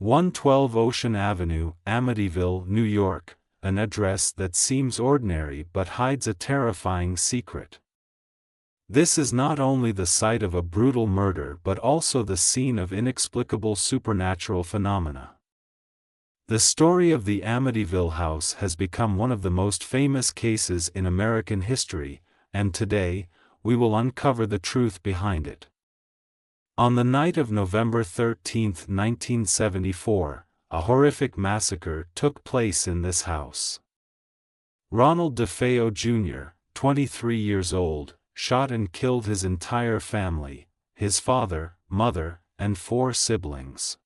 112 Ocean Avenue, Amityville, New York, an address that seems ordinary but hides a terrifying secret. This is not only the site of a brutal murder but also the scene of inexplicable supernatural phenomena. The story of the Amityville house has become one of the most famous cases in American history, and today, we will uncover the truth behind it. On the night of November 13, 1974, a horrific massacre took place in this house. Ronald DeFeo Jr., 23 years old, shot and killed his entire family, his father, mother, and 4 siblings.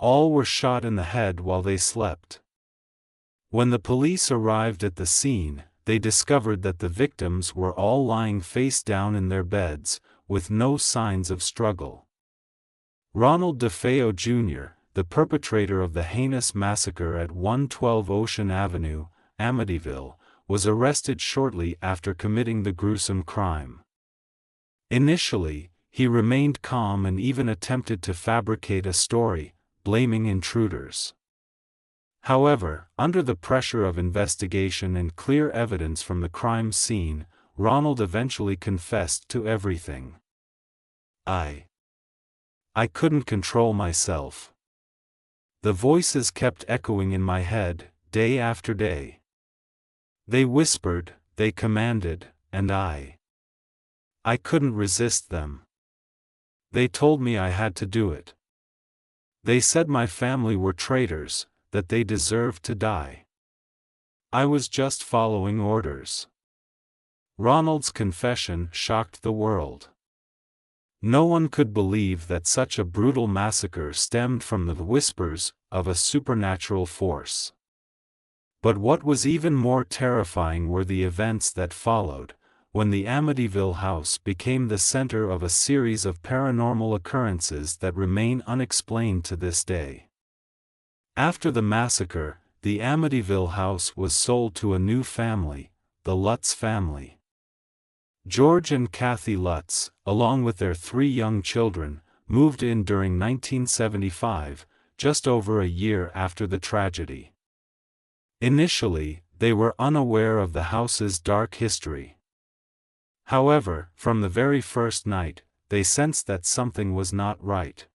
All were shot in the head while they slept. When the police arrived at the scene, they discovered that the victims were all lying face down in their beds, with no signs of struggle. Ronald DeFeo Jr., the perpetrator of the heinous massacre at 112 Ocean Avenue, Amityville, was arrested shortly after committing the gruesome crime. Initially, he remained calm and even attempted to fabricate a story, blaming intruders. However, under the pressure of investigation and clear evidence from the crime scene, Ronald eventually confessed to everything. I couldn't control myself. The voices kept echoing in my head, day after day. They whispered, they commanded, and I couldn't resist them. They told me I had to do it. They said my family were traitors, that they deserved to die. I was just following orders. Ronald's confession shocked the world. No one could believe that such a brutal massacre stemmed from the whispers of a supernatural force. But what was even more terrifying were the events that followed, when the Amityville house became the center of a series of paranormal occurrences that remain unexplained to this day. After the massacre, the Amityville house was sold to a new family, the Lutz family. George and Kathy Lutz, along with their 3 young children, moved in during 1975, just over a year after the tragedy. Initially, they were unaware of the house's dark history. However, from the very first night, they sensed that something was not right.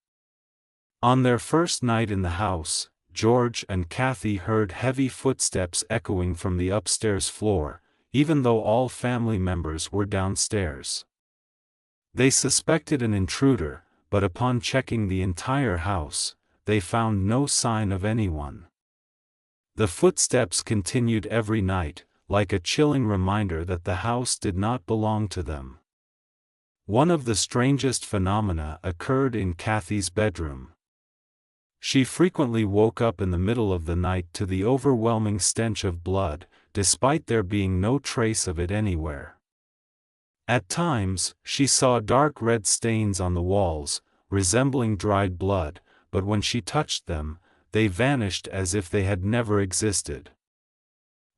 On their first night in the house, George and Kathy heard heavy footsteps echoing from the upstairs floor, even though all family members were downstairs. They suspected an intruder, but upon checking the entire house, they found no sign of anyone. The footsteps continued every night, like a chilling reminder that the house did not belong to them. One of the strangest phenomena occurred in Kathy's bedroom. She frequently woke up in the middle of the night to the overwhelming stench of blood, despite there being no trace of it anywhere. At times, she saw dark red stains on the walls, resembling dried blood, but when she touched them, they vanished as if they had never existed.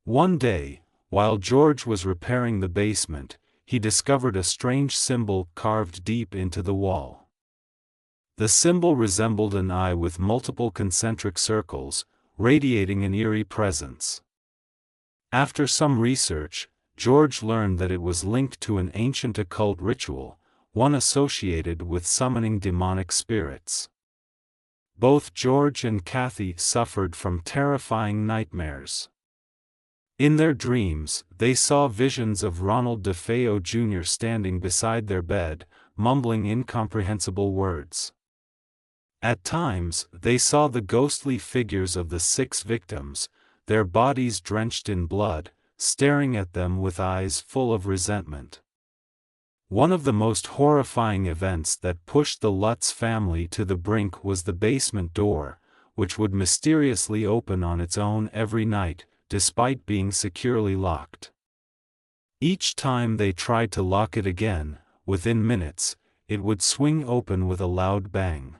One day, while George was repairing the basement, he discovered a strange symbol carved deep into the wall. The symbol resembled an eye with multiple concentric circles, radiating an eerie presence. After some research, George learned that it was linked to an ancient occult ritual, one associated with summoning demonic spirits. Both George and Kathy suffered from terrifying nightmares. In their dreams, they saw visions of Ronald DeFeo Jr. standing beside their bed, mumbling incomprehensible words. At times, they saw the ghostly figures of the 6 victims, their bodies drenched in blood, staring at them with eyes full of resentment. One of the most horrifying events that pushed the Lutz family to the brink was the basement door, which would mysteriously open on its own every night, despite being securely locked. Each time they tried to lock it again, within minutes, it would swing open with a loud bang.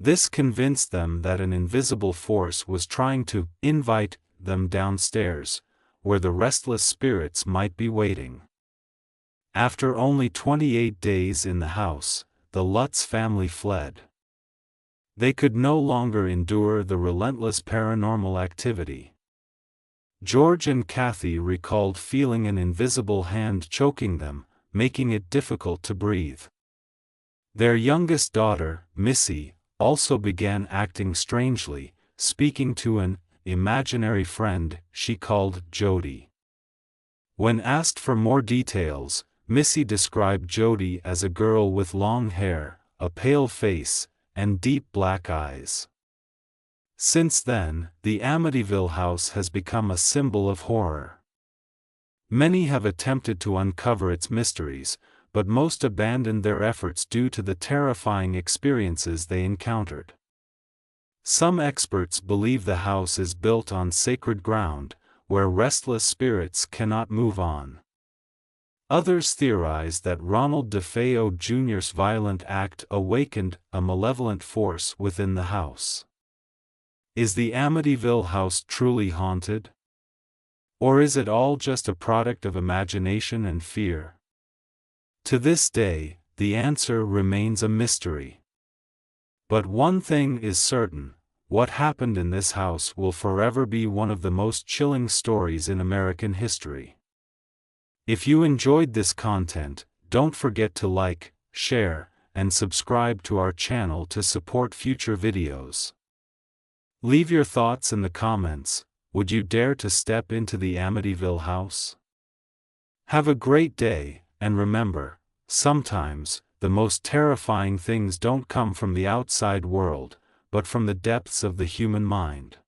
This convinced them that an invisible force was trying to invite them downstairs, where the restless spirits might be waiting. After only 28 days in the house, the Lutz family fled. They could no longer endure the relentless paranormal activity. George and Kathy recalled feeling an invisible hand choking them, making it difficult to breathe. Their youngest daughter, Missy, also began acting strangely, speaking to an imaginary friend she called Jody. When asked for more details, Missy described Jody as a girl with long hair, a pale face, and deep black eyes. Since then, the Amityville house has become a symbol of horror. Many have attempted to uncover its mysteries, but most abandoned their efforts due to the terrifying experiences they encountered. Some experts believe the house is built on sacred ground, where restless spirits cannot move on. Others theorize that Ronald DeFeo Jr.'s violent act awakened a malevolent force within the house. Is the Amityville house truly haunted? Or is it all just a product of imagination and fear? To this day, the answer remains a mystery. But one thing is certain: what happened in this house will forever be one of the most chilling stories in American history. If you enjoyed this content, don't forget to like, share, and subscribe to our channel to support future videos. Leave your thoughts in the comments. Would you dare to step into the Amityville house? Have a great day, and remember, sometimes, the most terrifying things don't come from the outside world, but from the depths of the human mind.